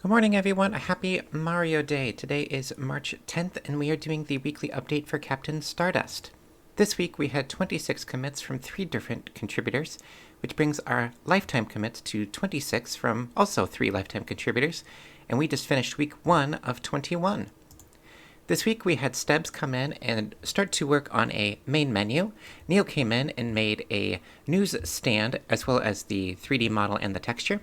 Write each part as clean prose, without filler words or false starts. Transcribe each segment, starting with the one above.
Good morning, everyone. A happy Mario Day. Today is March 10th, and we are doing the weekly update for Captain Stardust. This week, we had 26 commits from 3 different contributors, which brings our lifetime commits to 26 from also 3 lifetime contributors, and we just finished week 1 of 21. This week we had Stebbs come in and start to work on a main menu. Neil came in and made a news stand as well as the 3D model and the texture.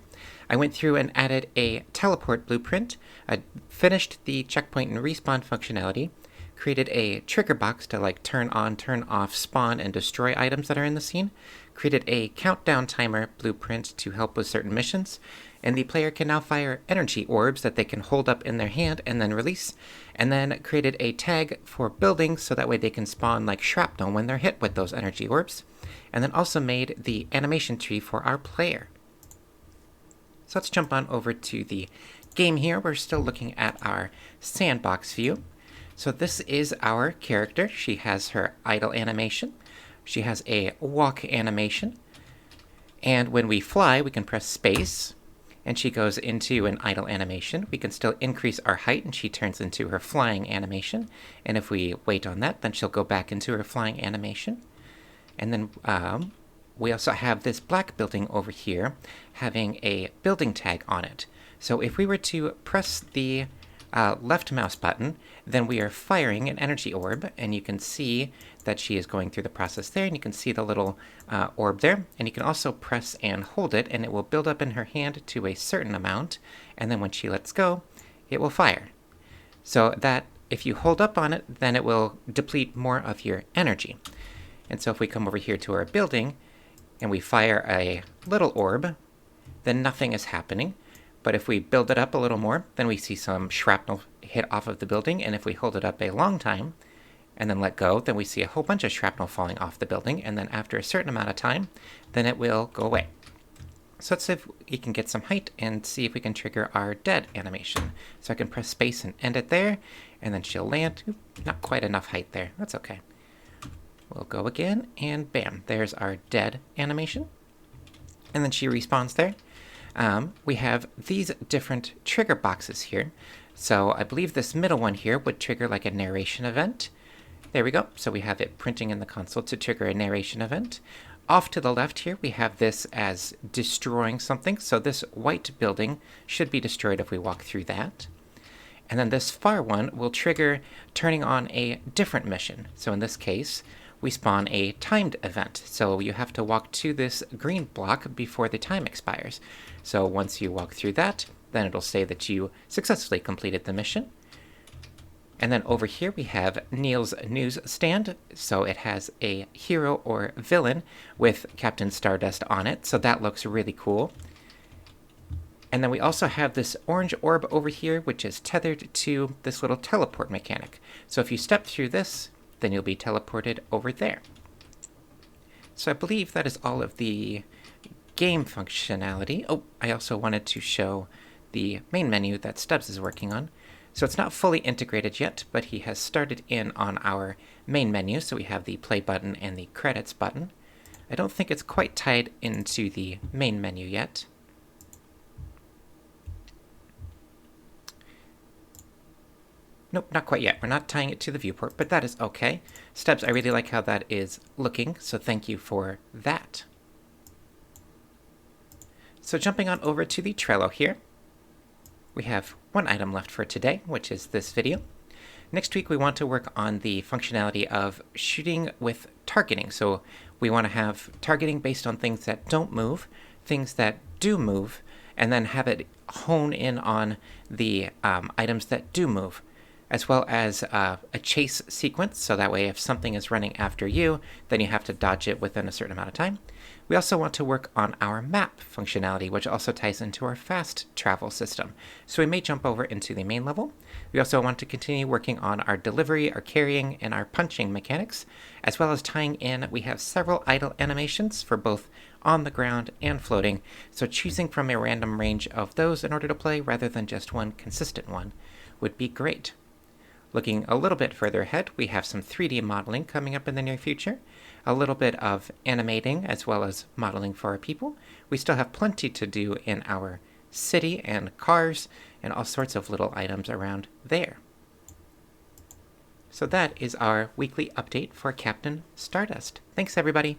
I went through and added a teleport blueprint. I finished the checkpoint and respawn functionality, created a trigger box to turn on, turn off, spawn, and destroy items that are in the scene, created a countdown timer blueprint to help with certain missions, and the player can now fire energy orbs that they can hold up in their hand and then release, and then created a tag for buildings so that way they can spawn like shrapnel when they're hit with those energy orbs, and then also made the animation tree for our player. So let's jump on over to the game here. We're still looking at our sandbox view. So this is our character. She has her idle animation. She has a walk animation. And when we fly, we can press space, and she goes into an idle animation. We can still increase our height, and she turns into her flying animation. And if we wait on that, then she'll go back into her flying animation. And then we also have this black building over here having a building tag on it. So if we were to press the left mouse button, then we are firing an energy orb, and you can see that she is going through the process there, and you can see the little orb there, and you can also press and hold it, and it will build up in her hand to a certain amount, and then when she lets go, it will fire. So that if you hold up on it, then it will deplete more of your energy. And so if we come over here to our building, and we fire a little orb, then nothing is happening. But if we build it up a little more, then we see some shrapnel hit off of the building, and if we hold it up a long time, and then let go, then we see a whole bunch of shrapnel falling off the building, and then after a certain amount of time, then it will go away. So let's see if we can get some height and see if we can trigger our dead animation. So I can press space and end it there, and then she'll land. Oop, not quite enough height there. That's okay. We'll go again, and bam, there's our dead animation. And then she respawns there. We have these different trigger boxes here. So I believe this middle one here would trigger like a narration event. There we go. So we have it printing in the console to trigger a narration event. Off to the left here, we have this as destroying something. So this white building should be destroyed if we walk through that. And then this far one will trigger turning on a different mission. So in this case, we spawn a timed event. So you have to walk to this green block before the time expires. So once you walk through that, then it'll say that you successfully completed the mission. And then over here we have Neil's news stand. So it has a hero or villain with Captain Stardust on it. So that looks really cool. And then we also have this orange orb over here, which is tethered to this little teleport mechanic. So if you step through this, then you'll be teleported over there. So I believe that is all of the game functionality. Oh, I also wanted to show the main menu that Stubbs is working on. So it's not fully integrated yet, but he has started in on our main menu. So we have the play button and the credits button. I don't think it's quite tied into the main menu yet. Nope, not quite yet. We're not tying it to the viewport, but that is okay. Steps, I really like how that is looking, so thank you for that. So jumping on over to the Trello here, we have one item left for today, which is this video. Next week, we want to work on the functionality of shooting with targeting. So we want to have targeting based on things that don't move, things that do move, and then have it hone in on the items that do move, as well as a chase sequence, so that way if something is running after you, then you have to dodge it within a certain amount of time. We also want to work on our map functionality, which also ties into our fast travel system. So we may jump over into the main level. We also want to continue working on our delivery, our carrying, and our punching mechanics, as well as tying in, we have several idle animations for both on the ground and floating, so choosing from a random range of those in order to play rather than just one consistent one would be great. Looking a little bit further ahead, we have some 3D modeling coming up in the near future, a little bit of animating as well as modeling for our people. We still have plenty to do in our city and cars and all sorts of little items around there. So that is our weekly update for Captain Stardust. Thanks, everybody.